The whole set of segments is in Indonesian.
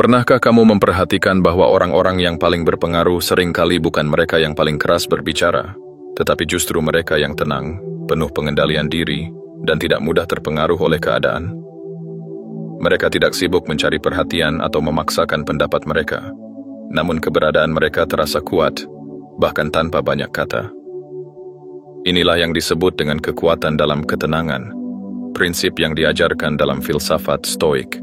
Pernahkah kamu memperhatikan bahwa orang-orang yang paling berpengaruh seringkali bukan mereka yang paling keras berbicara, tetapi justru mereka yang tenang, penuh pengendalian diri, dan tidak mudah terpengaruh oleh keadaan? Mereka tidak sibuk mencari perhatian atau memaksakan pendapat mereka, namun keberadaan mereka terasa kuat, bahkan tanpa banyak kata. Inilah yang disebut dengan kekuatan dalam ketenangan, prinsip yang diajarkan dalam filsafat Stoik.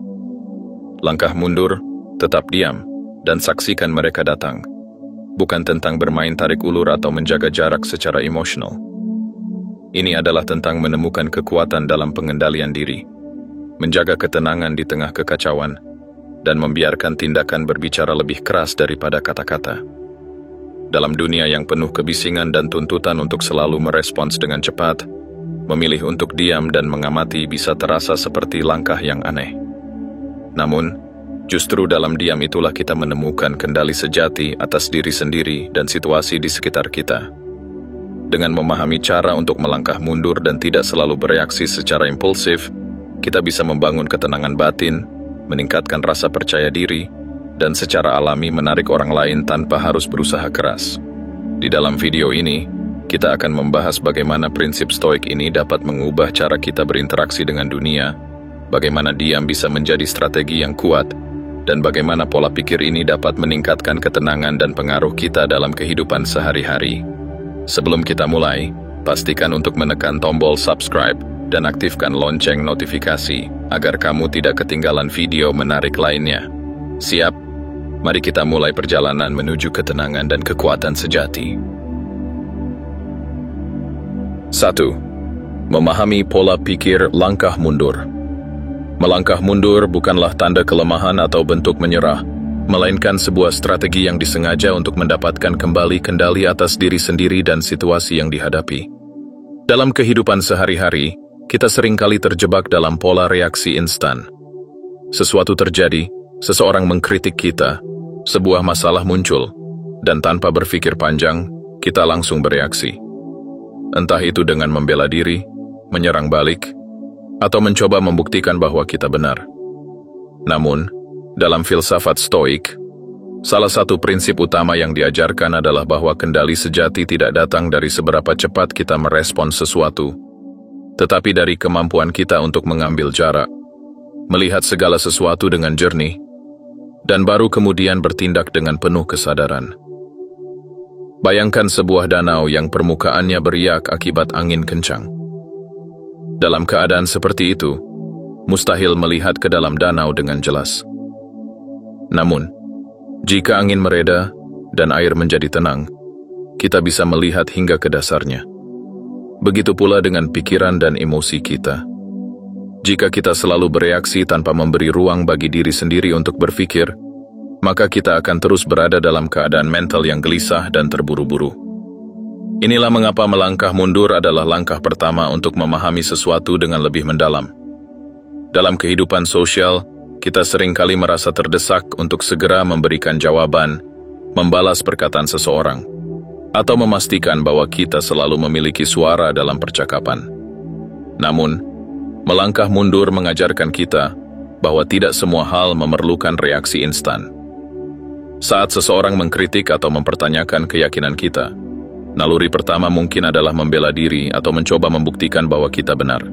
Langkah mundur, tetap diam, dan saksikan mereka datang. Bukan tentang bermain tarik ulur atau menjaga jarak secara emosional. Ini adalah tentang menemukan kekuatan dalam pengendalian diri, menjaga ketenangan di tengah kekacauan, dan membiarkan tindakan berbicara lebih keras daripada kata-kata. Dalam dunia yang penuh kebisingan dan tuntutan untuk selalu merespons dengan cepat, memilih untuk diam dan mengamati bisa terasa seperti langkah yang aneh. Namun, justru dalam diam itulah kita menemukan kendali sejati atas diri sendiri dan situasi di sekitar kita. Dengan memahami cara untuk melangkah mundur dan tidak selalu bereaksi secara impulsif, kita bisa membangun ketenangan batin, meningkatkan rasa percaya diri, dan secara alami menarik orang lain tanpa harus berusaha keras. Di dalam video ini, kita akan membahas bagaimana prinsip Stoik ini dapat mengubah cara kita berinteraksi dengan dunia, bagaimana diam bisa menjadi strategi yang kuat, dan bagaimana pola pikir ini dapat meningkatkan ketenangan dan pengaruh kita dalam kehidupan sehari-hari. Sebelum kita mulai, pastikan untuk menekan tombol subscribe dan aktifkan lonceng notifikasi agar kamu tidak ketinggalan video menarik lainnya. Siap? Mari kita mulai perjalanan menuju ketenangan dan kekuatan sejati. 1. Memahami pola pikir langkah mundur. Melangkah mundur bukanlah tanda kelemahan atau bentuk menyerah, melainkan sebuah strategi yang disengaja untuk mendapatkan kembali kendali atas diri sendiri dan situasi yang dihadapi. Dalam kehidupan sehari-hari, kita seringkali terjebak dalam pola reaksi instan. Sesuatu terjadi, seseorang mengkritik kita, sebuah masalah muncul, dan tanpa berpikir panjang, kita langsung bereaksi. Entah itu dengan membela diri, menyerang balik, atau mencoba membuktikan bahwa kita benar. Namun, dalam filsafat Stoik, salah satu prinsip utama yang diajarkan adalah bahwa kendali sejati tidak datang dari seberapa cepat kita merespons sesuatu, tetapi dari kemampuan kita untuk mengambil jarak, melihat segala sesuatu dengan jernih, dan baru kemudian bertindak dengan penuh kesadaran. Bayangkan sebuah danau yang permukaannya beriak akibat angin kencang. Dalam keadaan seperti itu, mustahil melihat ke dalam danau dengan jelas. Namun, jika angin mereda dan air menjadi tenang, kita bisa melihat hingga ke dasarnya. Begitu pula dengan pikiran dan emosi kita. Jika kita selalu bereaksi tanpa memberi ruang bagi diri sendiri untuk berpikir, maka kita akan terus berada dalam keadaan mental yang gelisah dan terburu-buru. Inilah mengapa melangkah mundur adalah langkah pertama untuk memahami sesuatu dengan lebih mendalam. Dalam kehidupan sosial, kita seringkali merasa terdesak untuk segera memberikan jawaban, membalas perkataan seseorang, atau memastikan bahwa kita selalu memiliki suara dalam percakapan. Namun, melangkah mundur mengajarkan kita bahwa tidak semua hal memerlukan reaksi instan. Saat seseorang mengkritik atau mempertanyakan keyakinan kita, naluri pertama mungkin adalah membela diri atau mencoba membuktikan bahwa kita benar.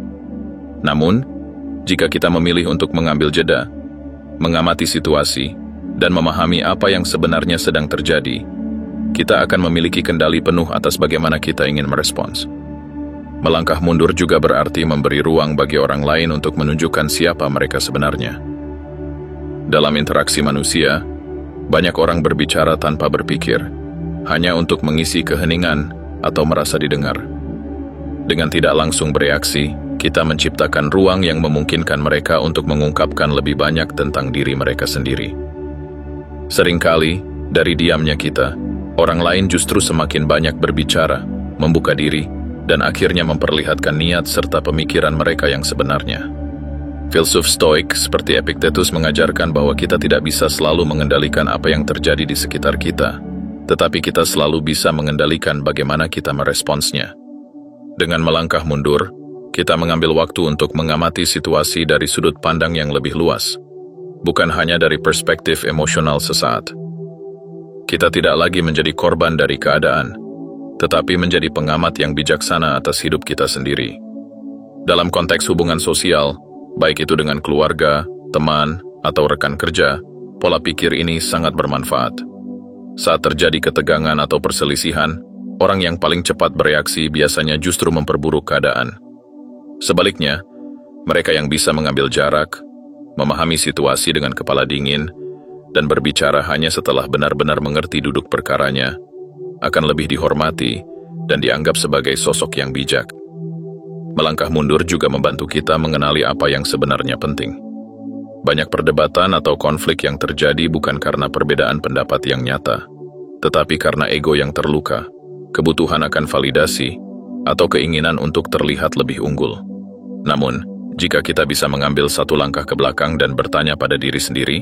Namun, jika kita memilih untuk mengambil jeda, mengamati situasi, dan memahami apa yang sebenarnya sedang terjadi, kita akan memiliki kendali penuh atas bagaimana kita ingin merespons. Melangkah mundur juga berarti memberi ruang bagi orang lain untuk menunjukkan siapa mereka sebenarnya. Dalam interaksi manusia, banyak orang berbicara tanpa berpikir, hanya untuk mengisi keheningan atau merasa didengar. Dengan tidak langsung bereaksi, kita menciptakan ruang yang memungkinkan mereka untuk mengungkapkan lebih banyak tentang diri mereka sendiri. Seringkali, dari diamnya kita, orang lain justru semakin banyak berbicara, membuka diri, dan akhirnya memperlihatkan niat serta pemikiran mereka yang sebenarnya. Filsuf Stoik seperti Epictetus mengajarkan bahwa kita tidak bisa selalu mengendalikan apa yang terjadi di sekitar kita, tetapi kita selalu bisa mengendalikan bagaimana kita meresponsnya. Dengan melangkah mundur, kita mengambil waktu untuk mengamati situasi dari sudut pandang yang lebih luas. bukan hanya dari perspektif emosional sesaat. Kita tidak lagi menjadi korban dari keadaan, tetapi menjadi pengamat yang bijaksana atas hidup kita sendiri. Dalam konteks hubungan sosial, baik itu dengan keluarga, teman, atau rekan kerja, pola pikir ini sangat bermanfaat. Saat terjadi ketegangan atau perselisihan, orang yang paling cepat bereaksi biasanya justru memperburuk keadaan. Sebaliknya, mereka yang bisa mengambil jarak, memahami situasi dengan kepala dingin, dan berbicara hanya setelah benar-benar mengerti duduk perkaranya, akan lebih dihormati dan dianggap sebagai sosok yang bijak. Melangkah mundur juga membantu kita mengenali apa yang sebenarnya penting. Banyak perdebatan atau konflik yang terjadi bukan karena perbedaan pendapat yang nyata, tetapi karena ego yang terluka, kebutuhan akan validasi, atau keinginan untuk terlihat lebih unggul. Namun, jika kita bisa mengambil satu langkah ke belakang dan bertanya pada diri sendiri,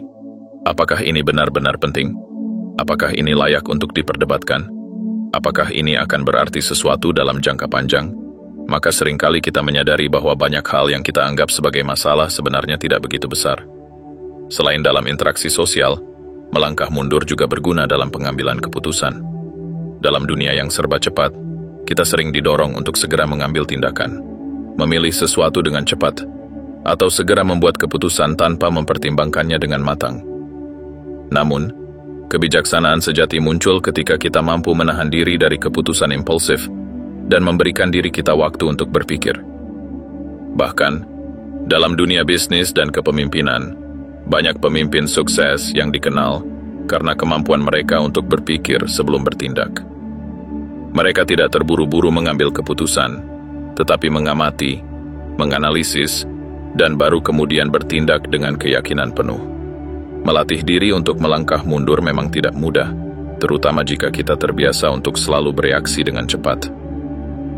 apakah ini benar-benar penting? Apakah ini layak untuk diperdebatkan? Apakah ini akan berarti sesuatu dalam jangka panjang? Maka seringkali kita menyadari bahwa banyak hal yang kita anggap sebagai masalah sebenarnya tidak begitu besar. Selain dalam interaksi sosial, melangkah mundur juga berguna dalam pengambilan keputusan. Dalam dunia yang serba cepat, kita sering didorong untuk segera mengambil tindakan, memilih sesuatu dengan cepat, atau segera membuat keputusan tanpa mempertimbangkannya dengan matang. Namun, kebijaksanaan sejati muncul ketika kita mampu menahan diri dari keputusan impulsif dan memberikan diri kita waktu untuk berpikir. Bahkan, dalam dunia bisnis dan kepemimpinan, banyak pemimpin sukses yang dikenal karena kemampuan mereka untuk berpikir sebelum bertindak. Mereka tidak terburu-buru mengambil keputusan, tetapi mengamati, menganalisis, dan baru kemudian bertindak dengan keyakinan penuh. Melatih diri untuk melangkah mundur memang tidak mudah, terutama jika kita terbiasa untuk selalu bereaksi dengan cepat.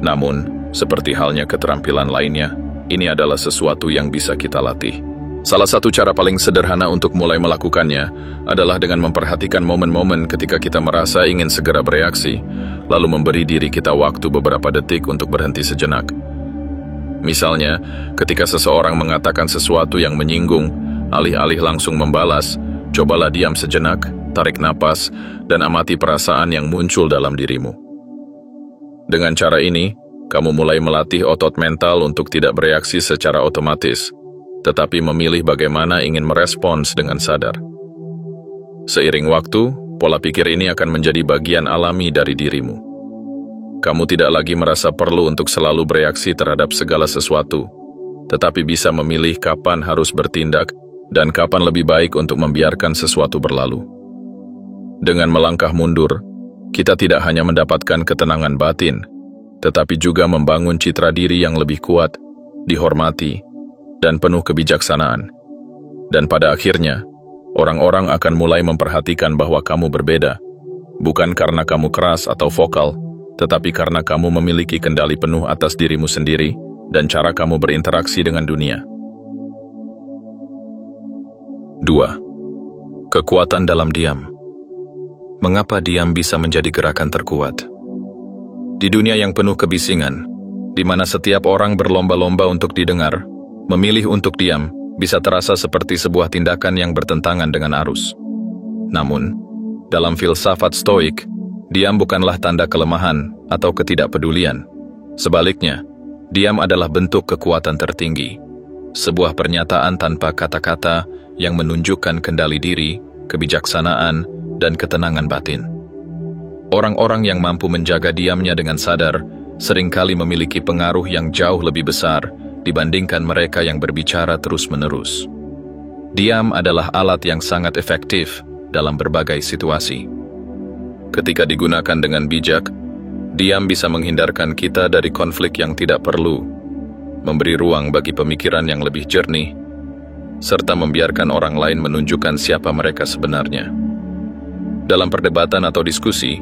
Namun, seperti halnya keterampilan lainnya, ini adalah sesuatu yang bisa kita latih. Salah satu cara paling sederhana untuk mulai melakukannya adalah dengan memperhatikan momen-momen ketika kita merasa ingin segera bereaksi, lalu memberi diri kita waktu beberapa detik untuk berhenti sejenak. Misalnya, ketika seseorang mengatakan sesuatu yang menyinggung, alih-alih langsung membalas, cobalah diam sejenak, tarik napas, dan amati perasaan yang muncul dalam dirimu. Dengan cara ini, kamu mulai melatih otot mental untuk tidak bereaksi secara otomatis, tetapi memilih bagaimana ingin merespons dengan sadar. Seiring waktu, pola pikir ini akan menjadi bagian alami dari dirimu. Kamu tidak lagi merasa perlu untuk selalu bereaksi terhadap segala sesuatu, tetapi bisa memilih kapan harus bertindak dan kapan lebih baik untuk membiarkan sesuatu berlalu. Dengan melangkah mundur, kita tidak hanya mendapatkan ketenangan batin, tetapi juga membangun citra diri yang lebih kuat, dihormati, dan penuh kebijaksanaan. Dan pada akhirnya, orang-orang akan mulai memperhatikan bahwa kamu berbeda, bukan karena kamu keras atau vokal, tetapi karena kamu memiliki kendali penuh atas dirimu sendiri dan cara kamu berinteraksi dengan dunia. 2. Kekuatan dalam diam. Mengapa diam bisa menjadi gerakan terkuat? Di dunia yang penuh kebisingan, di mana setiap orang berlomba-lomba untuk didengar, memilih untuk diam bisa terasa seperti sebuah tindakan yang bertentangan dengan arus. Namun, dalam filsafat Stoik, diam bukanlah tanda kelemahan atau ketidakpedulian. Sebaliknya, diam adalah bentuk kekuatan tertinggi, sebuah pernyataan tanpa kata-kata yang menunjukkan kendali diri, kebijaksanaan, dan ketenangan batin. Orang-orang yang mampu menjaga diamnya dengan sadar seringkali memiliki pengaruh yang jauh lebih besar dibandingkan mereka yang berbicara terus-menerus. Diam adalah alat yang sangat efektif dalam berbagai situasi. Ketika digunakan dengan bijak, diam bisa menghindarkan kita dari konflik yang tidak perlu, memberi ruang bagi pemikiran yang lebih jernih, serta membiarkan orang lain menunjukkan siapa mereka sebenarnya. Dalam perdebatan atau diskusi,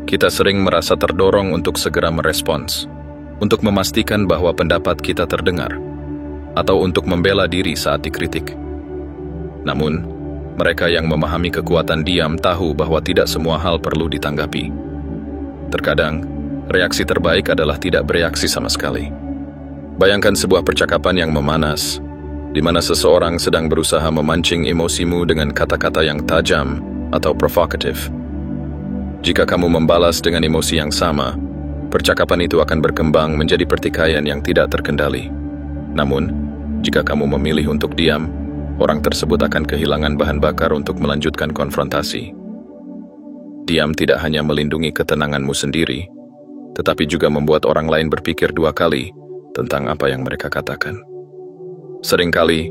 kita sering merasa terdorong untuk segera merespons, untuk memastikan bahwa pendapat kita terdengar, atau untuk membela diri saat dikritik. Namun, mereka yang memahami kekuatan diam tahu bahwa tidak semua hal perlu ditanggapi. Terkadang, reaksi terbaik adalah tidak bereaksi sama sekali. Bayangkan sebuah percakapan yang memanas. di mana seseorang sedang berusaha memancing emosimu dengan kata-kata yang tajam atau provokatif. Jika kamu membalas dengan emosi yang sama, percakapan itu akan berkembang menjadi pertikaian yang tidak terkendali. Namun, jika kamu memilih untuk diam, orang tersebut akan kehilangan bahan bakar untuk melanjutkan konfrontasi. Diam tidak hanya melindungi ketenanganmu sendiri, tetapi juga membuat orang lain berpikir dua kali tentang apa yang mereka katakan. Seringkali,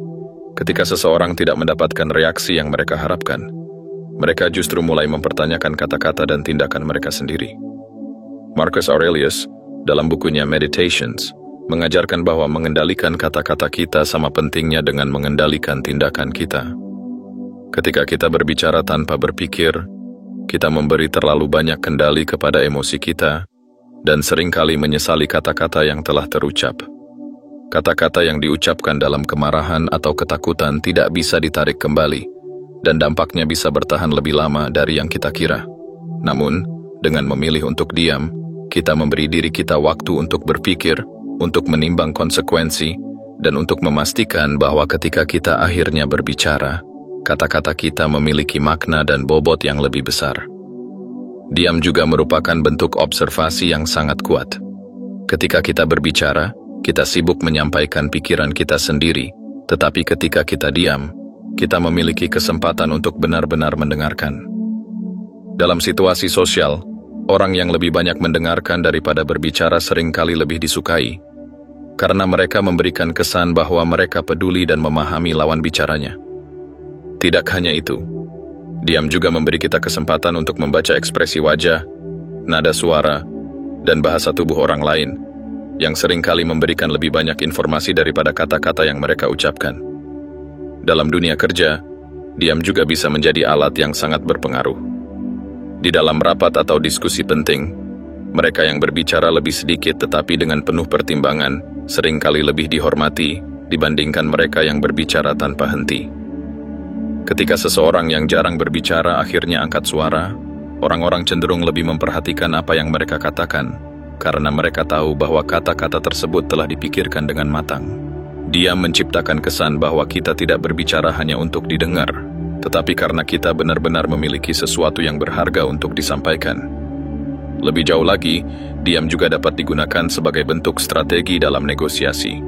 ketika seseorang tidak mendapatkan reaksi yang mereka harapkan, mereka justru mulai mempertanyakan kata-kata dan tindakan mereka sendiri. Marcus Aurelius, dalam bukunya Meditations, mengajarkan bahwa mengendalikan kata-kata kita sama pentingnya dengan mengendalikan tindakan kita. Ketika kita berbicara tanpa berpikir, kita memberi terlalu banyak kendali kepada emosi kita, dan seringkali menyesali kata-kata yang telah terucap. Kata-kata yang diucapkan dalam kemarahan atau ketakutan tidak bisa ditarik kembali, dan dampaknya bisa bertahan lebih lama dari yang kita kira. Namun, dengan memilih untuk diam, kita memberi diri kita waktu untuk berpikir, untuk menimbang konsekuensi, dan untuk memastikan bahwa ketika kita akhirnya berbicara, kata-kata kita memiliki makna dan bobot yang lebih besar. Diam juga merupakan bentuk observasi yang sangat kuat. Ketika kita berbicara, kita sibuk menyampaikan pikiran kita sendiri, tetapi ketika kita diam, kita memiliki kesempatan untuk benar-benar mendengarkan. Dalam situasi sosial, orang yang lebih banyak mendengarkan daripada berbicara seringkali lebih disukai, karena mereka memberikan kesan bahwa mereka peduli dan memahami lawan bicaranya. Tidak hanya itu, diam juga memberi kita kesempatan untuk membaca ekspresi wajah, nada suara, dan bahasa tubuh orang lain, yang seringkali memberikan lebih banyak informasi daripada kata-kata yang mereka ucapkan. Dalam dunia kerja, diam juga bisa menjadi alat yang sangat berpengaruh. Di dalam rapat atau diskusi penting, mereka yang berbicara lebih sedikit tetapi dengan penuh pertimbangan seringkali lebih dihormati dibandingkan mereka yang berbicara tanpa henti. Ketika seseorang yang jarang berbicara akhirnya angkat suara, orang-orang cenderung lebih memperhatikan apa yang mereka katakan, karena mereka tahu bahwa kata-kata tersebut telah dipikirkan dengan matang. Diam menciptakan kesan bahwa kita tidak berbicara hanya untuk didengar, tetapi karena kita benar-benar memiliki sesuatu yang berharga untuk disampaikan. Lebih jauh lagi, diam juga dapat digunakan sebagai bentuk strategi dalam negosiasi.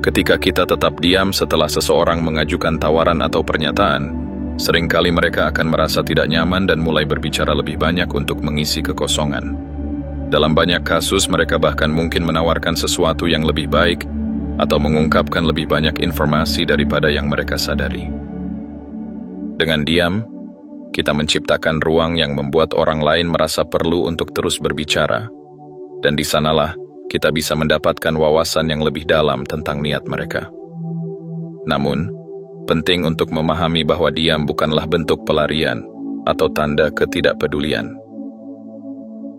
Ketika kita tetap diam setelah seseorang mengajukan tawaran atau pernyataan, seringkali mereka akan merasa tidak nyaman dan mulai berbicara lebih banyak untuk mengisi kekosongan. Dalam banyak kasus, mereka bahkan mungkin menawarkan sesuatu yang lebih baik atau mengungkapkan lebih banyak informasi daripada yang mereka sadari. Dengan diam, kita menciptakan ruang yang membuat orang lain merasa perlu untuk terus berbicara, dan di sanalah kita bisa mendapatkan wawasan yang lebih dalam tentang niat mereka. Namun, penting untuk memahami bahwa diam bukanlah bentuk pelarian atau tanda ketidakpedulian.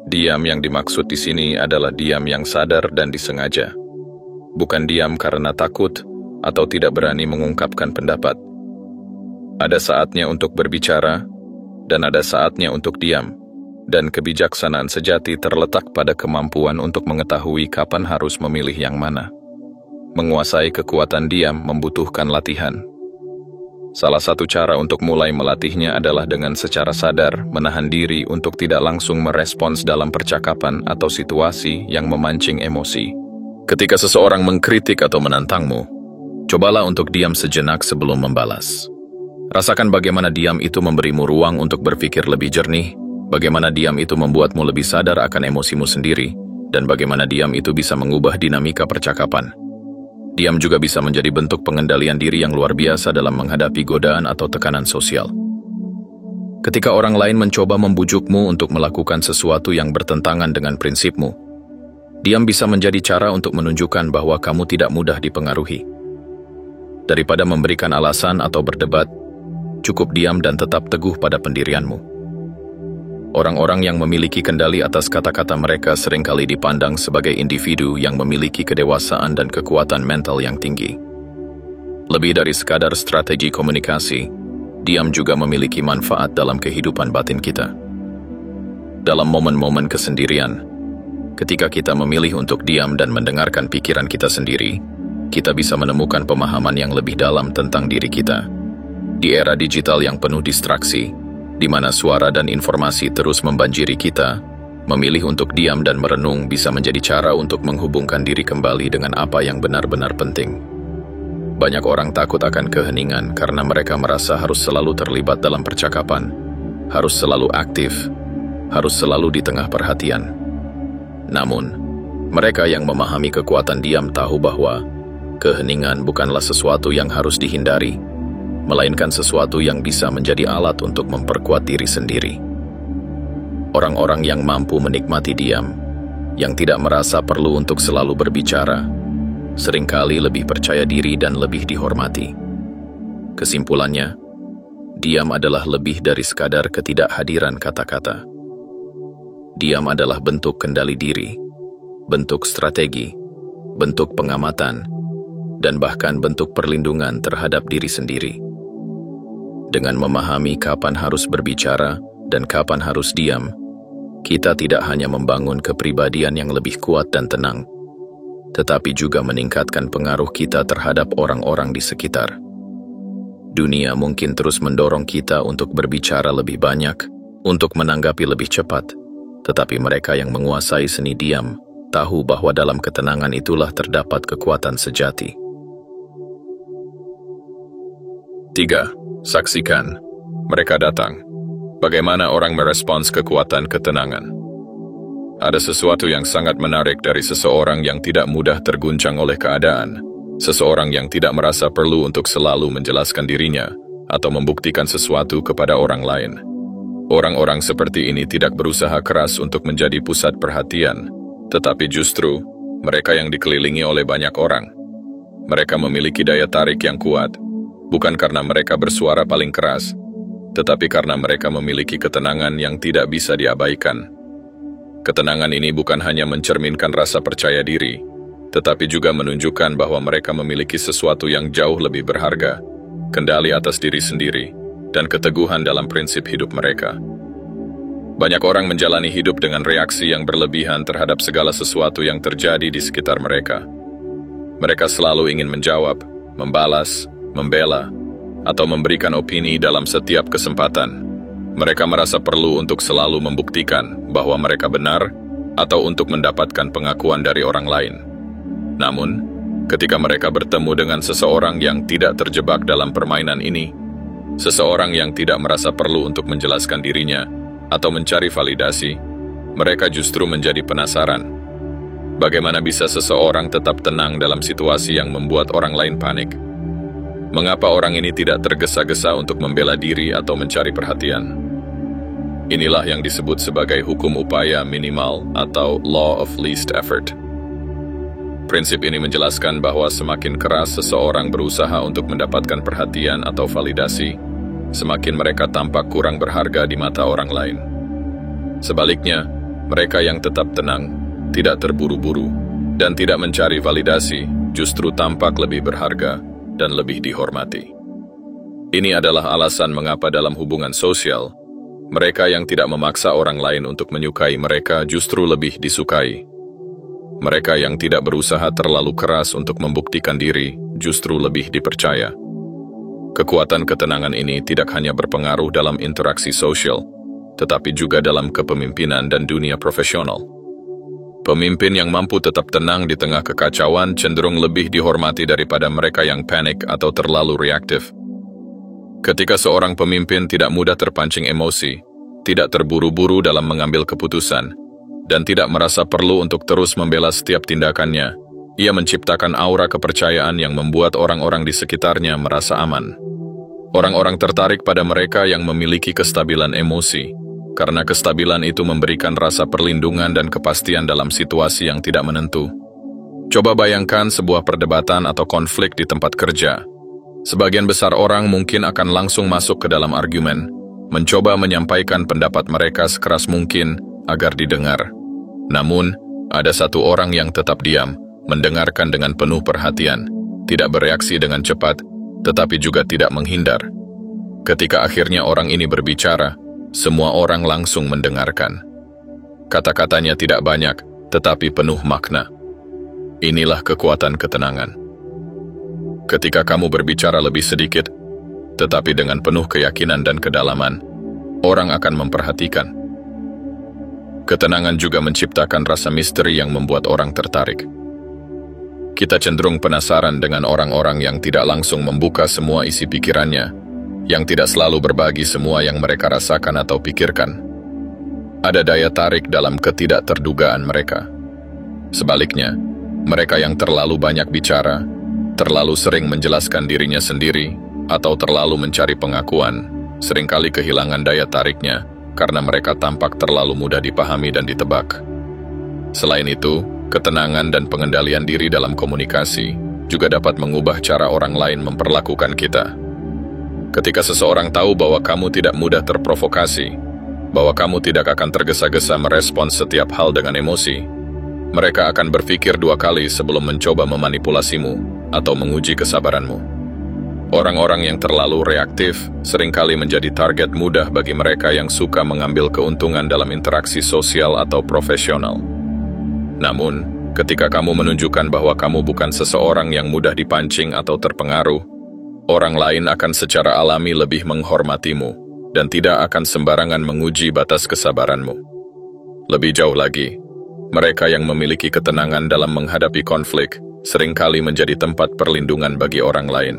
Diam yang dimaksud di sini adalah diam yang sadar dan disengaja. Bukan diam karena takut atau tidak berani mengungkapkan pendapat. Ada saatnya untuk berbicara, dan ada saatnya untuk diam. Dan kebijaksanaan sejati terletak pada kemampuan untuk mengetahui kapan harus memilih yang mana. Menguasai kekuatan diam membutuhkan latihan. Salah satu cara untuk mulai melatihnya adalah dengan secara sadar menahan diri untuk tidak langsung merespons dalam percakapan atau situasi yang memancing emosi. Ketika seseorang mengkritik atau menantangmu, cobalah untuk diam sejenak sebelum membalas. Rasakan bagaimana diam itu memberimu ruang untuk berpikir lebih jernih, bagaimana diam itu membuatmu lebih sadar akan emosimu sendiri, dan bagaimana diam itu bisa mengubah dinamika percakapan. Diam juga bisa menjadi bentuk pengendalian diri yang luar biasa dalam menghadapi godaan atau tekanan sosial. Ketika orang lain mencoba membujukmu untuk melakukan sesuatu yang bertentangan dengan prinsipmu, diam bisa menjadi cara untuk menunjukkan bahwa kamu tidak mudah dipengaruhi. Daripada memberikan alasan atau berdebat, cukup diam dan tetap teguh pada pendirianmu. Orang-orang yang memiliki kendali atas kata-kata mereka seringkali dipandang sebagai individu yang memiliki kedewasaan dan kekuatan mental yang tinggi. Lebih dari sekadar strategi komunikasi, diam juga memiliki manfaat dalam kehidupan batin kita. Dalam momen-momen kesendirian, ketika kita memilih untuk diam dan mendengarkan pikiran kita sendiri, kita bisa menemukan pemahaman yang lebih dalam tentang diri kita. Di era digital yang penuh distraksi, di mana suara dan informasi terus membanjiri kita, memilih untuk diam dan merenung bisa menjadi cara untuk menghubungkan diri kembali dengan apa yang benar-benar penting. Banyak orang takut akan keheningan karena mereka merasa harus selalu terlibat dalam percakapan, harus selalu aktif, harus selalu di tengah perhatian. Namun, mereka yang memahami kekuatan diam tahu bahwa keheningan bukanlah sesuatu yang harus dihindari, melainkan sesuatu yang bisa menjadi alat untuk memperkuat diri sendiri. Orang-orang yang mampu menikmati diam, yang tidak merasa perlu untuk selalu berbicara, seringkali lebih percaya diri dan lebih dihormati. Kesimpulannya, diam adalah lebih dari sekadar ketidakhadiran kata-kata. Diam adalah bentuk kendali diri, bentuk strategi, bentuk pengamatan, dan bahkan bentuk perlindungan terhadap diri sendiri. Dengan memahami kapan harus berbicara dan kapan harus diam, kita tidak hanya membangun kepribadian yang lebih kuat dan tenang, tetapi juga meningkatkan pengaruh kita terhadap orang-orang di sekitar. Dunia mungkin terus mendorong kita untuk berbicara lebih banyak, untuk menanggapi lebih cepat, tetapi mereka yang menguasai seni diam tahu bahwa dalam ketenangan itulah terdapat kekuatan sejati. 3. Saksikan. Mereka datang. Bagaimana orang merespons kekuatan ketenangan? Ada sesuatu yang sangat menarik dari seseorang yang tidak mudah terguncang oleh keadaan, seseorang yang tidak merasa perlu untuk selalu menjelaskan dirinya atau membuktikan sesuatu kepada orang lain. Orang-orang seperti ini tidak berusaha keras untuk menjadi pusat perhatian, tetapi justru mereka yang dikelilingi oleh banyak orang. Mereka memiliki daya tarik yang kuat, bukan karena mereka bersuara paling keras, tetapi karena mereka memiliki ketenangan yang tidak bisa diabaikan. Ketenangan ini bukan hanya mencerminkan rasa percaya diri, tetapi juga menunjukkan bahwa mereka memiliki sesuatu yang jauh lebih berharga, kendali atas diri sendiri, dan keteguhan dalam prinsip hidup mereka. Banyak orang menjalani hidup dengan reaksi yang berlebihan terhadap segala sesuatu yang terjadi di sekitar mereka. Mereka selalu ingin menjawab, membalas, membela, atau memberikan opini dalam setiap kesempatan. Mereka merasa perlu untuk selalu membuktikan bahwa mereka benar atau untuk mendapatkan pengakuan dari orang lain. Namun, ketika mereka bertemu dengan seseorang yang tidak terjebak dalam permainan ini, seseorang yang tidak merasa perlu untuk menjelaskan dirinya atau mencari validasi, mereka justru menjadi penasaran. Bagaimana bisa seseorang tetap tenang dalam situasi yang membuat orang lain panik? Mengapa orang ini tidak tergesa-gesa untuk membela diri atau mencari perhatian? Inilah yang disebut sebagai hukum upaya minimal atau law of least effort. Prinsip ini menjelaskan bahwa semakin keras seseorang berusaha untuk mendapatkan perhatian atau validasi, semakin mereka tampak kurang berharga di mata orang lain. Sebaliknya, mereka yang tetap tenang, tidak terburu-buru, dan tidak mencari validasi justru tampak lebih berharga dan lebih dihormati. Ini adalah alasan mengapa dalam hubungan sosial, mereka yang tidak memaksa orang lain untuk menyukai mereka justru lebih disukai. Mereka yang tidak berusaha terlalu keras untuk membuktikan diri justru lebih dipercaya. Kekuatan ketenangan ini tidak hanya berpengaruh dalam interaksi sosial, tetapi juga dalam kepemimpinan dan dunia profesional. Pemimpin yang mampu tetap tenang di tengah kekacauan cenderung lebih dihormati daripada mereka yang panik atau terlalu reaktif. Ketika seorang pemimpin tidak mudah terpancing emosi, tidak terburu-buru dalam mengambil keputusan, dan tidak merasa perlu untuk terus membela setiap tindakannya, ia menciptakan aura kepercayaan yang membuat orang-orang di sekitarnya merasa aman. Orang-orang tertarik pada mereka yang memiliki kestabilan emosi, karena kestabilan itu memberikan rasa perlindungan dan kepastian dalam situasi yang tidak menentu. Coba bayangkan sebuah perdebatan atau konflik di tempat kerja. Sebagian besar orang mungkin akan langsung masuk ke dalam argumen, mencoba menyampaikan pendapat mereka sekeras mungkin agar didengar. Namun, ada satu orang yang tetap diam, mendengarkan dengan penuh perhatian, tidak bereaksi dengan cepat, tetapi juga tidak menghindar. Ketika akhirnya orang ini berbicara, semua orang langsung mendengarkan. Kata-katanya tidak banyak, tetapi penuh makna. Inilah kekuatan ketenangan. Ketika kamu berbicara lebih sedikit, tetapi dengan penuh keyakinan dan kedalaman, orang akan memperhatikan. Ketenangan juga menciptakan rasa misteri yang membuat orang tertarik. Kita cenderung penasaran dengan orang-orang yang tidak langsung membuka semua isi pikirannya, yang tidak selalu berbagi semua yang mereka rasakan atau pikirkan. Ada daya tarik dalam ketidakterdugaan mereka. Sebaliknya, mereka yang terlalu banyak bicara, terlalu sering menjelaskan dirinya sendiri, atau terlalu mencari pengakuan, seringkali kehilangan daya tariknya karena mereka tampak terlalu mudah dipahami dan ditebak. Selain itu, ketenangan dan pengendalian diri dalam komunikasi juga dapat mengubah cara orang lain memperlakukan kita. Ketika seseorang tahu bahwa kamu tidak mudah terprovokasi, bahwa kamu tidak akan tergesa-gesa merespons setiap hal dengan emosi, mereka akan berpikir dua kali sebelum mencoba memanipulasimu atau menguji kesabaranmu. Orang-orang yang terlalu reaktif seringkali menjadi target mudah bagi mereka yang suka mengambil keuntungan dalam interaksi sosial atau profesional. Namun, ketika kamu menunjukkan bahwa kamu bukan seseorang yang mudah dipancing atau terpengaruh, orang lain akan secara alami lebih menghormatimu dan tidak akan sembarangan menguji batas kesabaranmu. Lebih jauh lagi, mereka yang memiliki ketenangan dalam menghadapi konflik seringkali menjadi tempat perlindungan bagi orang lain.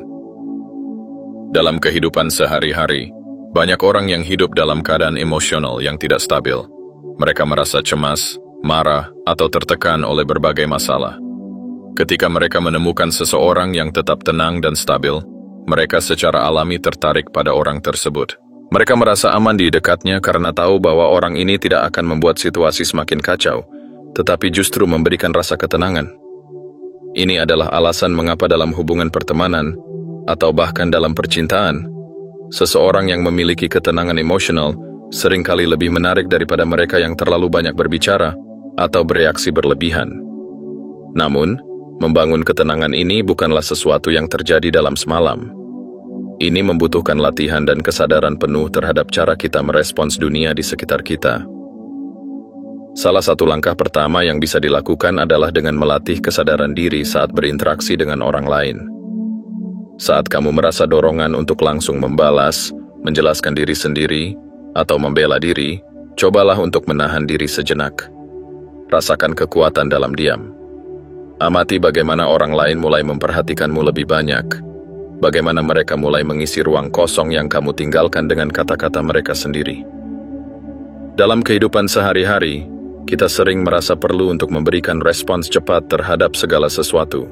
Dalam kehidupan sehari-hari, banyak orang yang hidup dalam keadaan emosional yang tidak stabil. Mereka merasa cemas, marah, atau tertekan oleh berbagai masalah. Ketika mereka menemukan seseorang yang tetap tenang dan stabil, mereka secara alami tertarik pada orang tersebut. Mereka merasa aman di dekatnya karena tahu bahwa orang ini tidak akan membuat situasi semakin kacau, tetapi justru memberikan rasa ketenangan. Ini adalah alasan mengapa dalam hubungan pertemanan, atau bahkan dalam percintaan, seseorang yang memiliki ketenangan emosional seringkali lebih menarik daripada mereka yang terlalu banyak berbicara atau bereaksi berlebihan. Namun, membangun ketenangan ini bukanlah sesuatu yang terjadi dalam semalam. Ini membutuhkan latihan dan kesadaran penuh terhadap cara kita merespons dunia di sekitar kita. Salah satu langkah pertama yang bisa dilakukan adalah dengan melatih kesadaran diri saat berinteraksi dengan orang lain. Saat kamu merasa dorongan untuk langsung membalas, menjelaskan diri sendiri, atau membela diri, cobalah untuk menahan diri sejenak. Rasakan kekuatan dalam diam. Amati bagaimana orang lain mulai memperhatikanmu lebih banyak. Bagaimana mereka mulai mengisi ruang kosong yang kamu tinggalkan dengan kata-kata mereka sendiri. Dalam kehidupan sehari-hari, kita sering merasa perlu untuk memberikan respons cepat terhadap segala sesuatu,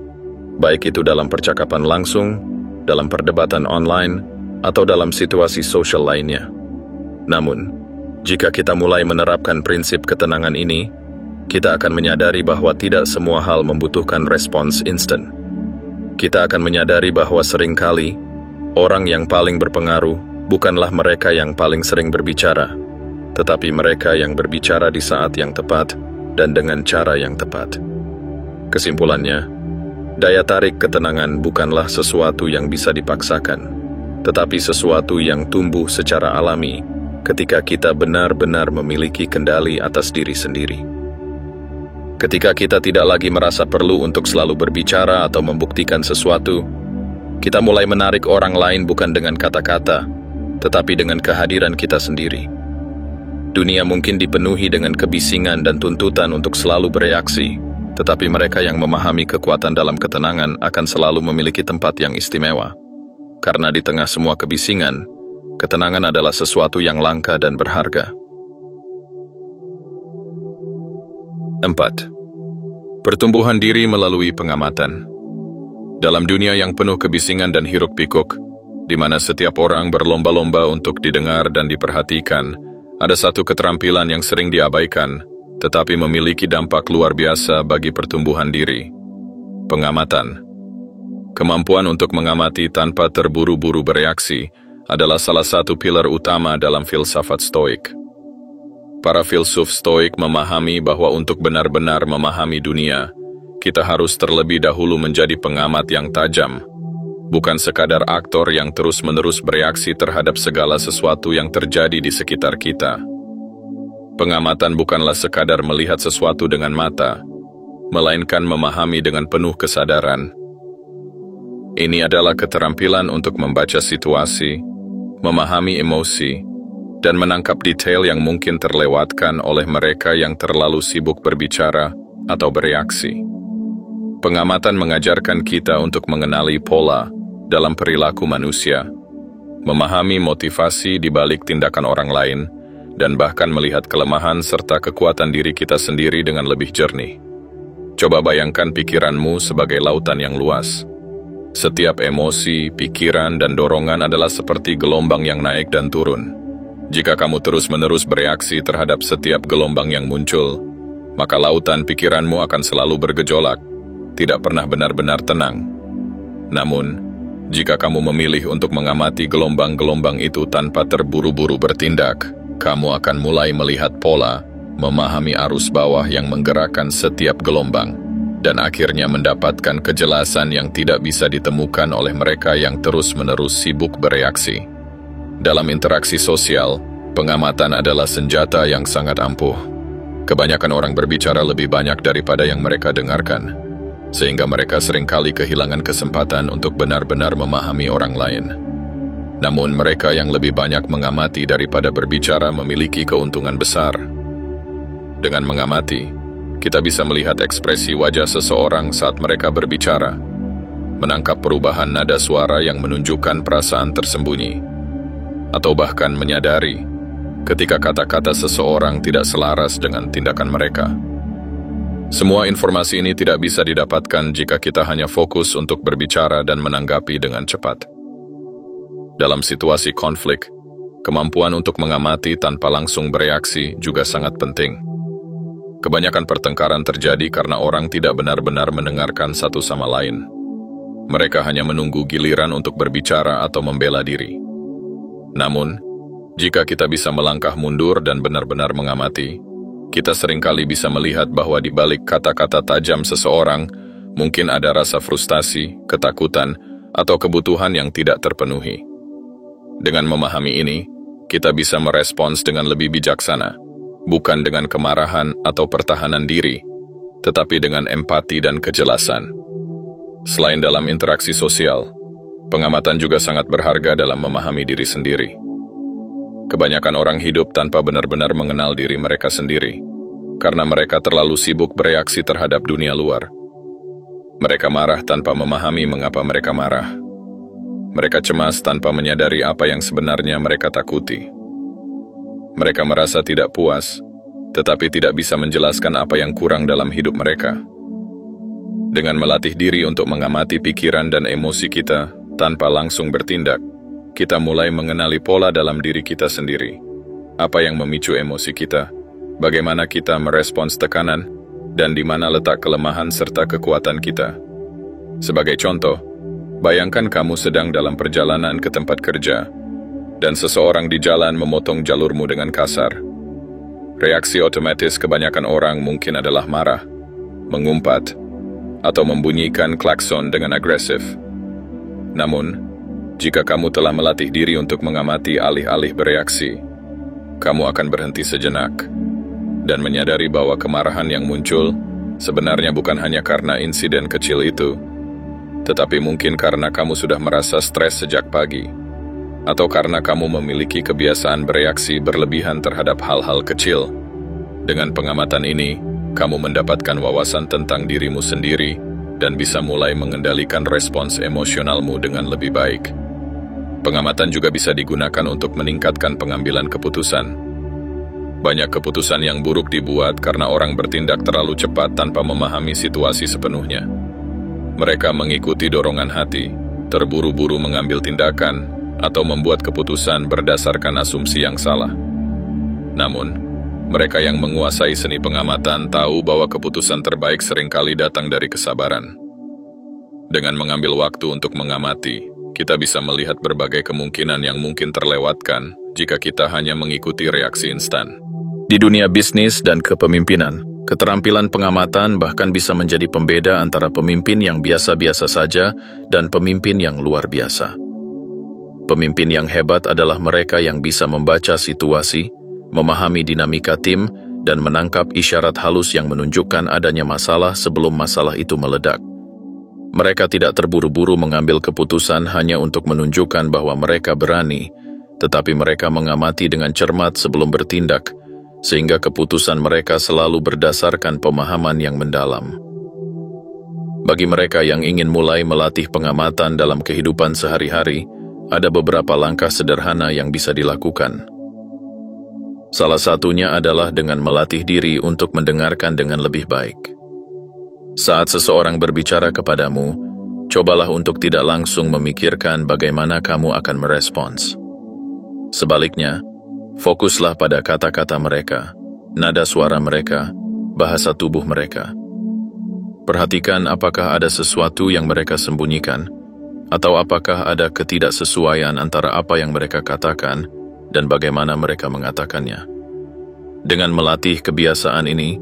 baik itu dalam percakapan langsung, dalam perdebatan online, atau dalam situasi sosial lainnya. Namun, jika kita mulai menerapkan prinsip ketenangan ini, kita akan menyadari bahwa tidak semua hal membutuhkan respons instan. Kita akan menyadari bahwa seringkali, orang yang paling berpengaruh bukanlah mereka yang paling sering berbicara, tetapi mereka yang berbicara di saat yang tepat dan dengan cara yang tepat. Kesimpulannya, daya tarik ketenangan bukanlah sesuatu yang bisa dipaksakan, tetapi sesuatu yang tumbuh secara alami ketika kita benar-benar memiliki kendali atas diri sendiri. Ketika kita tidak lagi merasa perlu untuk selalu berbicara atau membuktikan sesuatu, kita mulai menarik orang lain bukan dengan kata-kata, tetapi dengan kehadiran kita sendiri. Dunia mungkin dipenuhi dengan kebisingan dan tuntutan untuk selalu bereaksi, tetapi mereka yang memahami kekuatan dalam ketenangan akan selalu memiliki tempat yang istimewa. Karena di tengah semua kebisingan, ketenangan adalah sesuatu yang langka dan berharga. 4. Pertumbuhan diri melalui pengamatan. Dalam dunia yang penuh kebisingan dan hiruk-pikuk, di mana setiap orang berlomba-lomba untuk didengar dan diperhatikan, ada satu keterampilan yang sering diabaikan, tetapi memiliki dampak luar biasa bagi pertumbuhan diri. Pengamatan. Kemampuan untuk mengamati tanpa terburu-buru bereaksi adalah salah satu pilar utama dalam filsafat Stoik. Para filsuf Stoik memahami bahwa untuk benar-benar memahami dunia, kita harus terlebih dahulu menjadi pengamat yang tajam, bukan sekadar aktor yang terus-menerus bereaksi terhadap segala sesuatu yang terjadi di sekitar kita. Pengamatan bukanlah sekadar melihat sesuatu dengan mata, melainkan memahami dengan penuh kesadaran. Ini adalah keterampilan untuk membaca situasi, memahami emosi, dan menangkap detail yang mungkin terlewatkan oleh mereka yang terlalu sibuk berbicara atau bereaksi. Pengamatan mengajarkan kita untuk mengenali pola dalam perilaku manusia, memahami motivasi di balik tindakan orang lain, dan bahkan melihat kelemahan serta kekuatan diri kita sendiri dengan lebih jernih. Coba bayangkan pikiranmu sebagai lautan yang luas. Setiap emosi, pikiran, dan dorongan adalah seperti gelombang yang naik dan turun. Jika kamu terus-menerus bereaksi terhadap setiap gelombang yang muncul, maka lautan pikiranmu akan selalu bergejolak, tidak pernah benar-benar tenang. Namun, jika kamu memilih untuk mengamati gelombang-gelombang itu tanpa terburu-buru bertindak, kamu akan mulai melihat pola, memahami arus bawah yang menggerakkan setiap gelombang, dan akhirnya mendapatkan kejelasan yang tidak bisa ditemukan oleh mereka yang terus-menerus sibuk bereaksi. Dalam interaksi sosial, pengamatan adalah senjata yang sangat ampuh. Kebanyakan orang berbicara lebih banyak daripada yang mereka dengarkan, sehingga mereka seringkali kehilangan kesempatan untuk benar-benar memahami orang lain. Namun mereka yang lebih banyak mengamati daripada berbicara memiliki keuntungan besar. Dengan mengamati, kita bisa melihat ekspresi wajah seseorang saat mereka berbicara, menangkap perubahan nada suara yang menunjukkan perasaan tersembunyi, atau bahkan menyadari ketika kata-kata seseorang tidak selaras dengan tindakan mereka. Semua informasi ini tidak bisa didapatkan jika kita hanya fokus untuk berbicara dan menanggapi dengan cepat. Dalam situasi konflik, kemampuan untuk mengamati tanpa langsung bereaksi juga sangat penting. Kebanyakan pertengkaran terjadi karena orang tidak benar-benar mendengarkan satu sama lain. Mereka hanya menunggu giliran untuk berbicara atau membela diri. Namun, jika kita bisa melangkah mundur dan benar-benar mengamati, kita seringkali bisa melihat bahwa di balik kata-kata tajam seseorang, mungkin ada rasa frustasi, ketakutan, atau kebutuhan yang tidak terpenuhi. Dengan memahami ini, kita bisa merespons dengan lebih bijaksana, bukan dengan kemarahan atau pertahanan diri, tetapi dengan empati dan kejelasan. Selain dalam interaksi sosial, pengamatan juga sangat berharga dalam memahami diri sendiri. Kebanyakan orang hidup tanpa benar-benar mengenal diri mereka sendiri, karena mereka terlalu sibuk bereaksi terhadap dunia luar. Mereka marah tanpa memahami mengapa mereka marah. Mereka cemas tanpa menyadari apa yang sebenarnya mereka takuti. Mereka merasa tidak puas, tetapi tidak bisa menjelaskan apa yang kurang dalam hidup mereka. Dengan melatih diri untuk mengamati pikiran dan emosi kita tanpa langsung bertindak, kita mulai mengenali pola dalam diri kita sendiri. Apa yang memicu emosi kita, bagaimana kita merespons tekanan, dan di mana letak kelemahan serta kekuatan kita. Sebagai contoh, bayangkan kamu sedang dalam perjalanan ke tempat kerja, dan seseorang di jalan memotong jalurmu dengan kasar. Reaksi otomatis kebanyakan orang mungkin adalah marah, mengumpat, atau membunyikan klakson dengan agresif. Namun, jika kamu telah melatih diri untuk mengamati alih-alih bereaksi, kamu akan berhenti sejenak dan menyadari bahwa kemarahan yang muncul sebenarnya bukan hanya karena insiden kecil itu, tetapi mungkin karena kamu sudah merasa stres sejak pagi, atau karena kamu memiliki kebiasaan bereaksi berlebihan terhadap hal-hal kecil. Dengan pengamatan ini, kamu mendapatkan wawasan tentang dirimu sendiri dan bisa mulai mengendalikan respons emosionalmu dengan lebih baik. Pengamatan juga bisa digunakan untuk meningkatkan pengambilan keputusan. Banyak keputusan yang buruk dibuat karena orang bertindak terlalu cepat tanpa memahami situasi sepenuhnya. Mereka mengikuti dorongan hati, terburu-buru mengambil tindakan, atau membuat keputusan berdasarkan asumsi yang salah. Namun, mereka yang menguasai seni pengamatan tahu bahwa keputusan terbaik seringkali datang dari kesabaran. Dengan mengambil waktu untuk mengamati, kita bisa melihat berbagai kemungkinan yang mungkin terlewatkan jika kita hanya mengikuti reaksi instan. Di dunia bisnis dan kepemimpinan, keterampilan pengamatan bahkan bisa menjadi pembeda antara pemimpin yang biasa-biasa saja dan pemimpin yang luar biasa. Pemimpin yang hebat adalah mereka yang bisa membaca situasi, memahami dinamika tim, dan menangkap isyarat halus yang menunjukkan adanya masalah sebelum masalah itu meledak. Mereka tidak terburu-buru mengambil keputusan hanya untuk menunjukkan bahwa mereka berani, tetapi mereka mengamati dengan cermat sebelum bertindak, sehingga keputusan mereka selalu berdasarkan pemahaman yang mendalam. Bagi mereka yang ingin mulai melatih pengamatan dalam kehidupan sehari-hari, ada beberapa langkah sederhana yang bisa dilakukan. Salah satunya adalah dengan melatih diri untuk mendengarkan dengan lebih baik. Saat seseorang berbicara kepadamu, cobalah untuk tidak langsung memikirkan bagaimana kamu akan merespons. Sebaliknya, fokuslah pada kata-kata mereka, nada suara mereka, bahasa tubuh mereka. Perhatikan apakah ada sesuatu yang mereka sembunyikan, atau apakah ada ketidaksesuaian antara apa yang mereka katakan dan bagaimana mereka mengatakannya. Dengan melatih kebiasaan ini,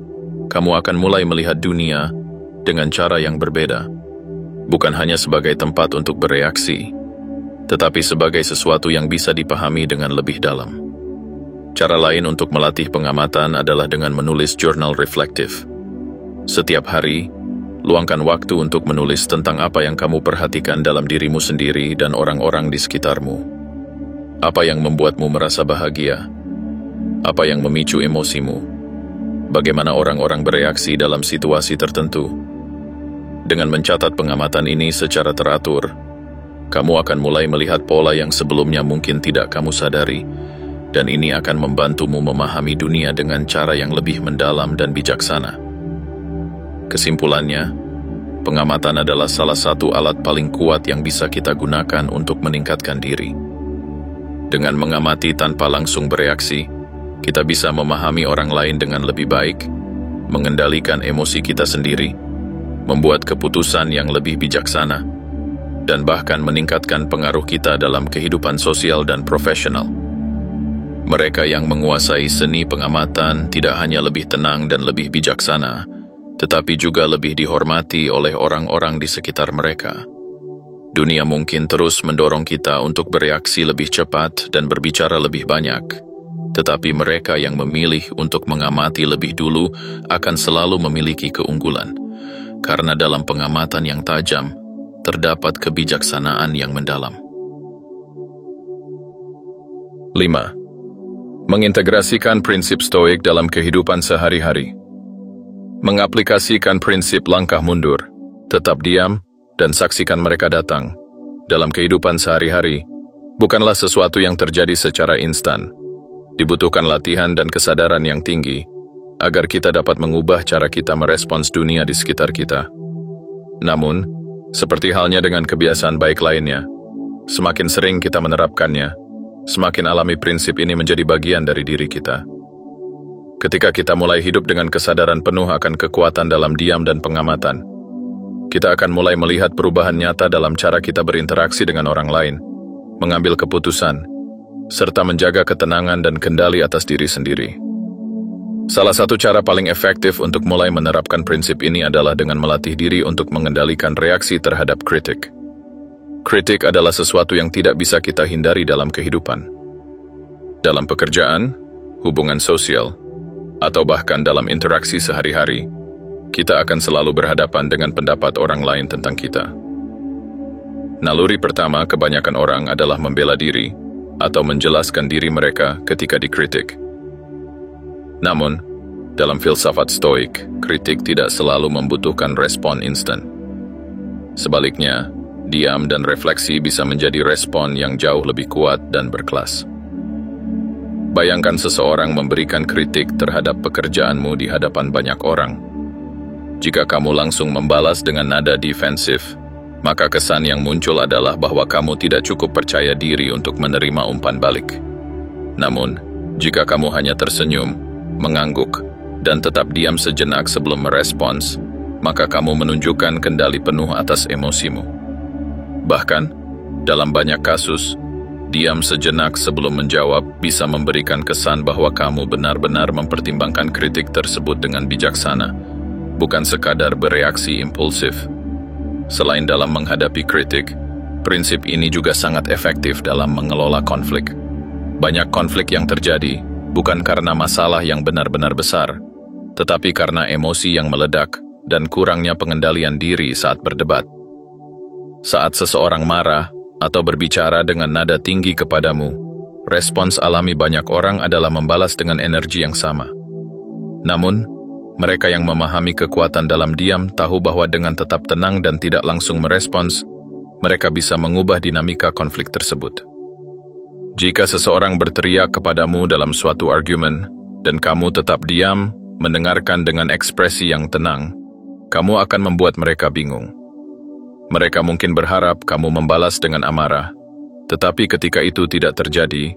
kamu akan mulai melihat dunia dengan cara yang berbeda, bukan hanya sebagai tempat untuk bereaksi, tetapi sebagai sesuatu yang bisa dipahami dengan lebih dalam. Cara lain untuk melatih pengamatan adalah dengan menulis jurnal reflektif. Setiap hari, luangkan waktu untuk menulis tentang apa yang kamu perhatikan dalam dirimu sendiri dan orang-orang di sekitarmu. Apa yang membuatmu merasa bahagia? Apa yang memicu emosimu? Bagaimana orang-orang bereaksi dalam situasi tertentu? Dengan mencatat pengamatan ini secara teratur, kamu akan mulai melihat pola yang sebelumnya mungkin tidak kamu sadari, dan ini akan membantumu memahami dunia dengan cara yang lebih mendalam dan bijaksana. Kesimpulannya, pengamatan adalah salah satu alat paling kuat yang bisa kita gunakan untuk meningkatkan diri. Dengan mengamati tanpa langsung bereaksi, kita bisa memahami orang lain dengan lebih baik, mengendalikan emosi kita sendiri, membuat keputusan yang lebih bijaksana, dan bahkan meningkatkan pengaruh kita dalam kehidupan sosial dan profesional. Mereka yang menguasai seni pengamatan tidak hanya lebih tenang dan lebih bijaksana, tetapi juga lebih dihormati oleh orang-orang di sekitar mereka. Dunia mungkin terus mendorong kita untuk bereaksi lebih cepat dan berbicara lebih banyak, tetapi mereka yang memilih untuk mengamati lebih dulu akan selalu memiliki keunggulan, karena dalam pengamatan yang tajam, terdapat kebijaksanaan yang mendalam. 5. Mengintegrasikan prinsip stoik dalam kehidupan sehari-hari. Mengaplikasikan prinsip langkah mundur, tetap diam, dan saksikan mereka datang, dalam kehidupan sehari-hari, bukanlah sesuatu yang terjadi secara instan. Dibutuhkan latihan dan kesadaran yang tinggi, agar kita dapat mengubah cara kita merespons dunia di sekitar kita. Namun, seperti halnya dengan kebiasaan baik lainnya, semakin sering kita menerapkannya, semakin alami prinsip ini menjadi bagian dari diri kita. Ketika kita mulai hidup dengan kesadaran penuh akan kekuatan dalam diam dan pengamatan, kita akan mulai melihat perubahan nyata dalam cara kita berinteraksi dengan orang lain, mengambil keputusan, serta menjaga ketenangan dan kendali atas diri sendiri. Salah satu cara paling efektif untuk mulai menerapkan prinsip ini adalah dengan melatih diri untuk mengendalikan reaksi terhadap kritik. Kritik adalah sesuatu yang tidak bisa kita hindari dalam kehidupan. Dalam pekerjaan, hubungan sosial, atau bahkan dalam interaksi sehari-hari, kita akan selalu berhadapan dengan pendapat orang lain tentang kita. Naluri pertama kebanyakan orang adalah membela diri atau menjelaskan diri mereka ketika dikritik. Namun, dalam filsafat stoik, kritik tidak selalu membutuhkan respon instan. Sebaliknya, diam dan refleksi bisa menjadi respon yang jauh lebih kuat dan berkelas. Bayangkan seseorang memberikan kritik terhadap pekerjaanmu di hadapan banyak orang. Jika kamu langsung membalas dengan nada defensif, maka kesan yang muncul adalah bahwa kamu tidak cukup percaya diri untuk menerima umpan balik. Namun, jika kamu hanya tersenyum, mengangguk, dan tetap diam sejenak sebelum merespons, maka kamu menunjukkan kendali penuh atas emosimu. Bahkan, dalam banyak kasus, diam sejenak sebelum menjawab bisa memberikan kesan bahwa kamu benar-benar mempertimbangkan kritik tersebut dengan bijaksana, bukan sekadar bereaksi impulsif. Selain dalam menghadapi kritik, prinsip ini juga sangat efektif dalam mengelola konflik. Banyak konflik yang terjadi bukan karena masalah yang benar-benar besar, tetapi karena emosi yang meledak dan kurangnya pengendalian diri saat berdebat. Saat seseorang marah atau berbicara dengan nada tinggi kepadamu, respons alami banyak orang adalah membalas dengan energi yang sama. Namun, mereka yang memahami kekuatan dalam diam tahu bahwa dengan tetap tenang dan tidak langsung merespons, mereka bisa mengubah dinamika konflik tersebut. Jika seseorang berteriak kepadamu dalam suatu argumen, dan kamu tetap diam, mendengarkan dengan ekspresi yang tenang, kamu akan membuat mereka bingung. Mereka mungkin berharap kamu membalas dengan amarah, tetapi ketika itu tidak terjadi,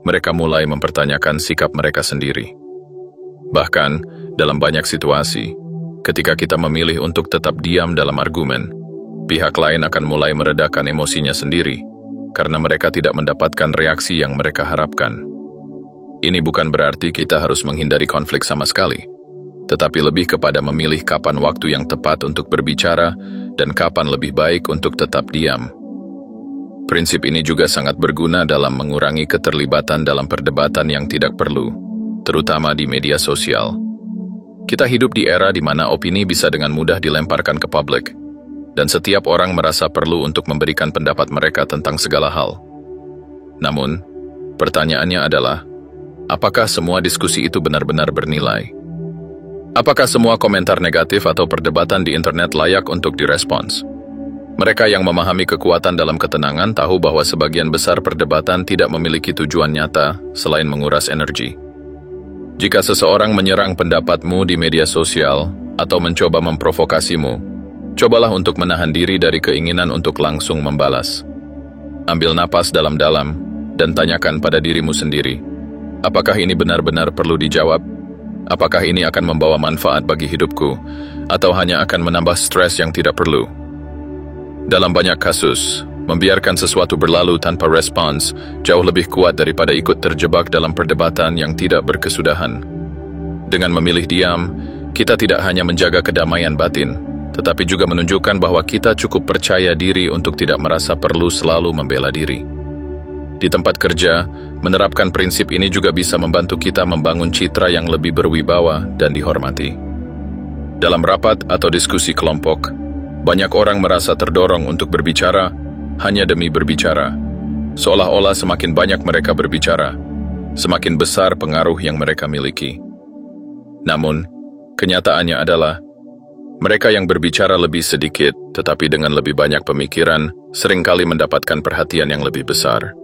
mereka mulai mempertanyakan sikap mereka sendiri. Bahkan, dalam banyak situasi, ketika kita memilih untuk tetap diam dalam argumen, pihak lain akan mulai meredakan emosinya sendiri, karena mereka tidak mendapatkan reaksi yang mereka harapkan. Ini bukan berarti kita harus menghindari konflik sama sekali, tetapi lebih kepada memilih kapan waktu yang tepat untuk berbicara dan kapan lebih baik untuk tetap diam. Prinsip ini juga sangat berguna dalam mengurangi keterlibatan dalam perdebatan yang tidak perlu, terutama di media sosial. Kita hidup di era di mana opini bisa dengan mudah dilemparkan ke publik, dan setiap orang merasa perlu untuk memberikan pendapat mereka tentang segala hal. Namun, pertanyaannya adalah, apakah semua diskusi itu benar-benar bernilai? Apakah semua komentar negatif atau perdebatan di internet layak untuk direspons? Mereka yang memahami kekuatan dalam ketenangan tahu bahwa sebagian besar perdebatan tidak memiliki tujuan nyata selain menguras energi. Jika seseorang menyerang pendapatmu di media sosial atau mencoba memprovokasimu, cobalah untuk menahan diri dari keinginan untuk langsung membalas. Ambil napas dalam-dalam dan tanyakan pada dirimu sendiri, apakah ini benar-benar perlu dijawab? Apakah ini akan membawa manfaat bagi hidupku, atau hanya akan menambah stres yang tidak perlu? Dalam banyak kasus, membiarkan sesuatu berlalu tanpa respons jauh lebih kuat daripada ikut terjebak dalam perdebatan yang tidak berkesudahan. Dengan memilih diam, kita tidak hanya menjaga kedamaian batin, tetapi juga menunjukkan bahwa kita cukup percaya diri untuk tidak merasa perlu selalu membela diri. Di tempat kerja, menerapkan prinsip ini juga bisa membantu kita membangun citra yang lebih berwibawa dan dihormati. Dalam rapat atau diskusi kelompok, banyak orang merasa terdorong untuk berbicara hanya demi berbicara. Seolah-olah semakin banyak mereka berbicara, semakin besar pengaruh yang mereka miliki. Namun, kenyataannya adalah, mereka yang berbicara lebih sedikit, tetapi dengan lebih banyak pemikiran, seringkali mendapatkan perhatian yang lebih besar.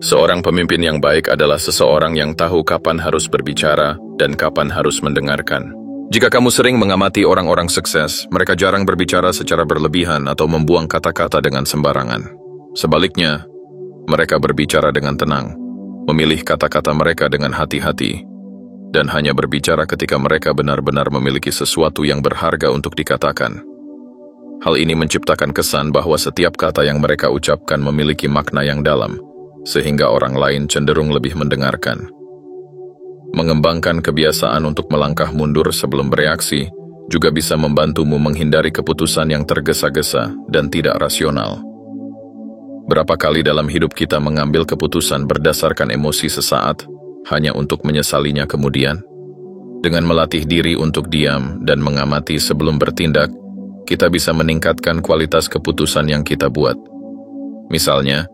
Seorang pemimpin yang baik adalah seseorang yang tahu kapan harus berbicara dan kapan harus mendengarkan. Jika kamu sering mengamati orang-orang sukses, mereka jarang berbicara secara berlebihan atau membuang kata-kata dengan sembarangan. Sebaliknya, mereka berbicara dengan tenang, memilih kata-kata mereka dengan hati-hati, dan hanya berbicara ketika mereka benar-benar memiliki sesuatu yang berharga untuk dikatakan. Hal ini menciptakan kesan bahwa setiap kata yang mereka ucapkan memiliki makna yang dalam, sehingga orang lain cenderung lebih mendengarkan. Mengembangkan kebiasaan untuk melangkah mundur sebelum bereaksi juga bisa membantumu menghindari keputusan yang tergesa-gesa dan tidak rasional. Berapa kali dalam hidup kita mengambil keputusan berdasarkan emosi sesaat hanya untuk menyesalinya kemudian? Dengan melatih diri untuk diam dan mengamati sebelum bertindak, kita bisa meningkatkan kualitas keputusan yang kita buat. Misalnya,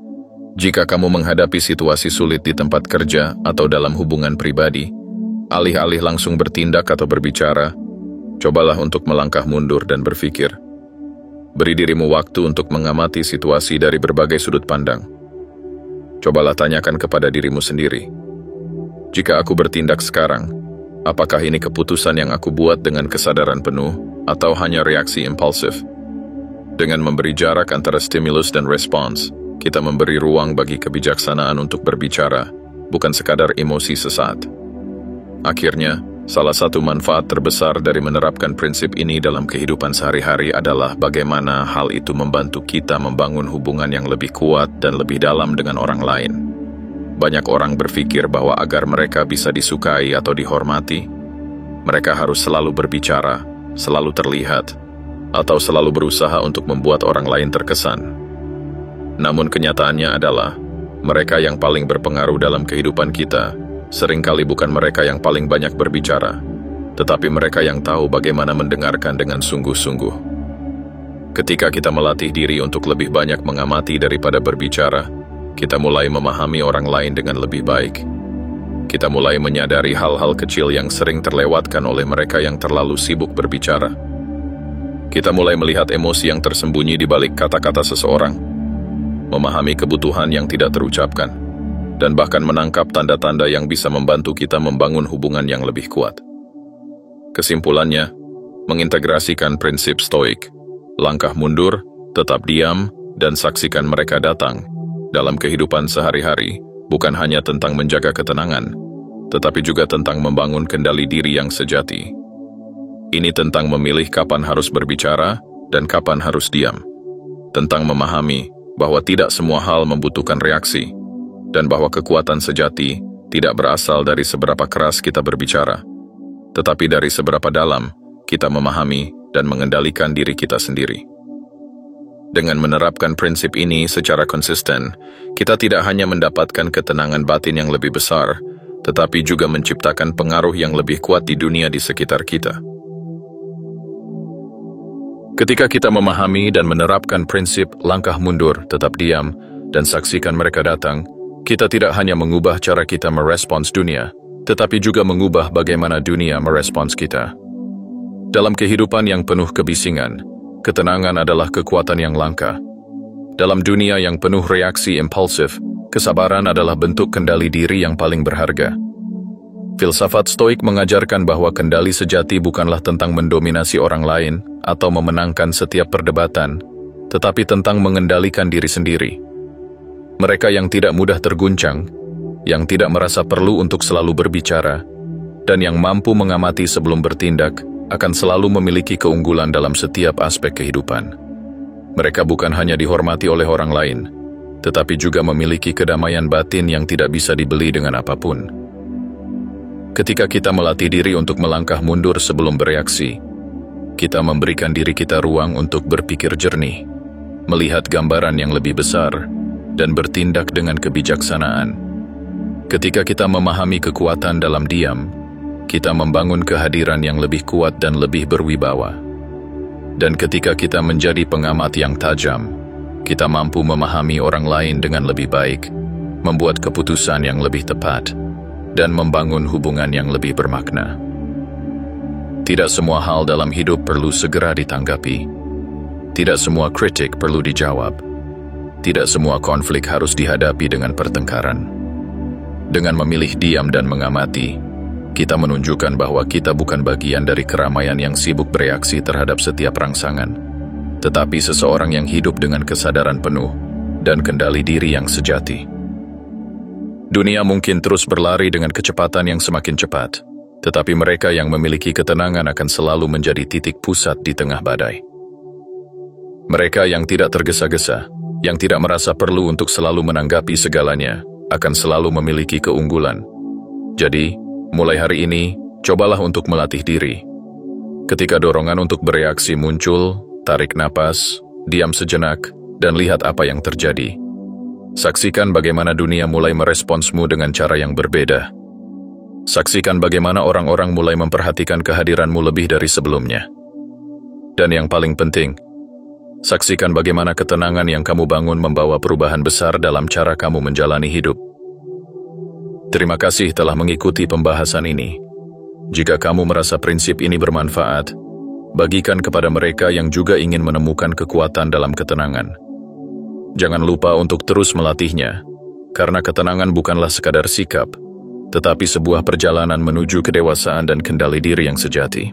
jika kamu menghadapi situasi sulit di tempat kerja atau dalam hubungan pribadi, alih-alih langsung bertindak atau berbicara, cobalah untuk melangkah mundur dan berpikir. Beri dirimu waktu untuk mengamati situasi dari berbagai sudut pandang. Cobalah tanyakan kepada dirimu sendiri, jika aku bertindak sekarang, apakah ini keputusan yang aku buat dengan kesadaran penuh atau hanya reaksi impulsif? Dengan memberi jarak antara stimulus dan respons, kita memberi ruang bagi kebijaksanaan untuk berbicara, bukan sekadar emosi sesaat. Akhirnya, salah satu manfaat terbesar dari menerapkan prinsip ini dalam kehidupan sehari-hari adalah bagaimana hal itu membantu kita membangun hubungan yang lebih kuat dan lebih dalam dengan orang lain. Banyak orang berpikir bahwa agar mereka bisa disukai atau dihormati, mereka harus selalu berbicara, selalu terlihat, atau selalu berusaha untuk membuat orang lain terkesan. Namun kenyataannya adalah, mereka yang paling berpengaruh dalam kehidupan kita, seringkali bukan mereka yang paling banyak berbicara, tetapi mereka yang tahu bagaimana mendengarkan dengan sungguh-sungguh. Ketika kita melatih diri untuk lebih banyak mengamati daripada berbicara, kita mulai memahami orang lain dengan lebih baik. Kita mulai menyadari hal-hal kecil yang sering terlewatkan oleh mereka yang terlalu sibuk berbicara. Kita mulai melihat emosi yang tersembunyi di balik kata-kata seseorang, memahami kebutuhan yang tidak terucapkan, dan bahkan menangkap tanda-tanda yang bisa membantu kita membangun hubungan yang lebih kuat. Kesimpulannya, mengintegrasikan prinsip stoik, langkah mundur, tetap diam, dan saksikan mereka datang, dalam kehidupan sehari-hari, bukan hanya tentang menjaga ketenangan, tetapi juga tentang membangun kendali diri yang sejati. Ini tentang memilih kapan harus berbicara dan kapan harus diam. Tentang memahami bahwa tidak semua hal membutuhkan reaksi, dan bahwa kekuatan sejati tidak berasal dari seberapa keras kita berbicara, tetapi dari seberapa dalam kita memahami dan mengendalikan diri kita sendiri. Dengan menerapkan prinsip ini secara konsisten, kita tidak hanya mendapatkan ketenangan batin yang lebih besar, tetapi juga menciptakan pengaruh yang lebih kuat di dunia di sekitar kita. Ketika kita memahami dan menerapkan prinsip langkah mundur, tetap diam, dan saksikan mereka datang, kita tidak hanya mengubah cara kita merespons dunia, tetapi juga mengubah bagaimana dunia merespons kita. Dalam kehidupan yang penuh kebisingan, ketenangan adalah kekuatan yang langka. Dalam dunia yang penuh reaksi impulsif, kesabaran adalah bentuk kendali diri yang paling berharga. Filsafat Stoik mengajarkan bahwa kendali sejati bukanlah tentang mendominasi orang lain atau memenangkan setiap perdebatan, tetapi tentang mengendalikan diri sendiri. Mereka yang tidak mudah terguncang, yang tidak merasa perlu untuk selalu berbicara, dan yang mampu mengamati sebelum bertindak, akan selalu memiliki keunggulan dalam setiap aspek kehidupan. Mereka bukan hanya dihormati oleh orang lain, tetapi juga memiliki kedamaian batin yang tidak bisa dibeli dengan apapun. Ketika kita melatih diri untuk melangkah mundur sebelum bereaksi, kita memberikan diri kita ruang untuk berpikir jernih, melihat gambaran yang lebih besar, dan bertindak dengan kebijaksanaan. Ketika kita memahami kekuatan dalam diam, kita membangun kehadiran yang lebih kuat dan lebih berwibawa. Dan ketika kita menjadi pengamat yang tajam, kita mampu memahami orang lain dengan lebih baik, membuat keputusan yang lebih tepat, dan membangun hubungan yang lebih bermakna. Tidak semua hal dalam hidup perlu segera ditanggapi. Tidak semua kritik perlu dijawab. Tidak semua konflik harus dihadapi dengan pertengkaran. Dengan memilih diam dan mengamati, kita menunjukkan bahwa kita bukan bagian dari keramaian yang sibuk bereaksi terhadap setiap rangsangan, tetapi seseorang yang hidup dengan kesadaran penuh dan kendali diri yang sejati. Dunia mungkin terus berlari dengan kecepatan yang semakin cepat, tetapi mereka yang memiliki ketenangan akan selalu menjadi titik pusat di tengah badai. Mereka yang tidak tergesa-gesa, yang tidak merasa perlu untuk selalu menanggapi segalanya, akan selalu memiliki keunggulan. Jadi, mulai hari ini, cobalah untuk melatih diri. Ketika dorongan untuk bereaksi muncul, tarik napas, diam sejenak, dan lihat apa yang terjadi. Saksikan bagaimana dunia mulai meresponsmu dengan cara yang berbeda. Saksikan bagaimana orang-orang mulai memperhatikan kehadiranmu lebih dari sebelumnya. Dan yang paling penting, saksikan bagaimana ketenangan yang kamu bangun membawa perubahan besar dalam cara kamu menjalani hidup. Terima kasih telah mengikuti pembahasan ini. Jika kamu merasa prinsip ini bermanfaat, bagikan kepada mereka yang juga ingin menemukan kekuatan dalam ketenangan. Jangan lupa untuk terus melatihnya, karena ketenangan bukanlah sekadar sikap, tetapi sebuah perjalanan menuju kedewasaan dan kendali diri yang sejati.